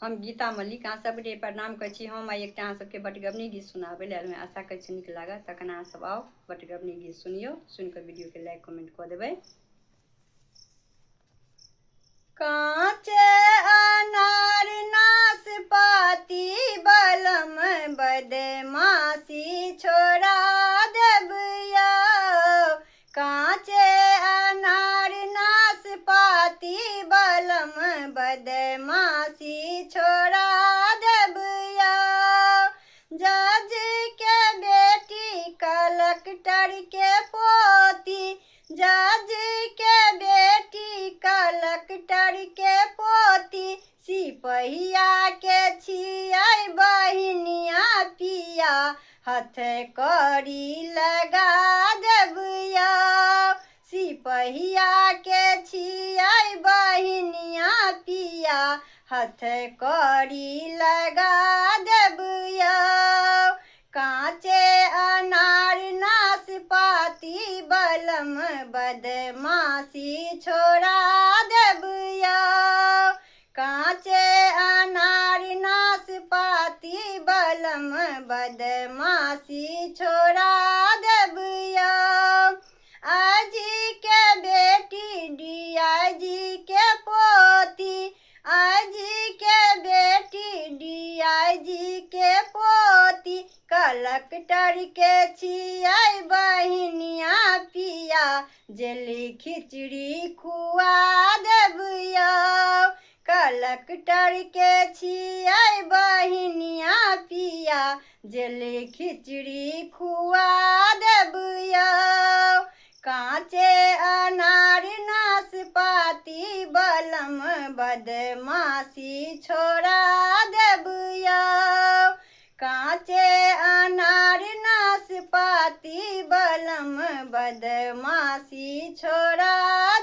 हम गीता मलिक अहाँ सबके प्रणाम करै छी। हम आइ एकटा अहाँ सबके बटगबनी गीत सुनाबै लेल आयल हूँ। आशा करै छी नीक लागत। तखन अहाँ सब आउ बटगबनी गीत सुनियौ। सुनिकऽ वीडियोके लाइक कमेंट कऽ देबै। काँचे अनार नाशपाती बलम बदमाशी छोड़ा देबिया। काँचे अनार नाशपाती बलम बदमाशी छोड़ा देबिया। जज के बेटी कलेक्टर के पोती, जज के बेटी कलेक्टर के पोती, सिपहिया के छियै बहिनिया पिया, हथ कड़ी लगा देबिया। सिपहिया के छियै बहिनिया पिया, हथ कड़ी लगा देबिया। काँचे अनार नाशपाती बलम बदमाशी छोड़ा देबिया। काँचे अनार नाशपाती बलम बदमाशी छोड़ा देबिया। आजी के बेटी डीआईजी के पोती, आजी के बेटी डीआईजी के पोती, कलेक्टर के छियै बहिनिया पिया, जेली खिचड़ी खुआ देबिया। कलेक्टर के छियै बहिनिया पिया, जेली खिचड़ी खुआ देबिया। काँचे अनार नाशपाती बलम बदमाशी छोड़ा देबिया। काँचे अनार नाशपाती बलम बदमाशी छोड़ा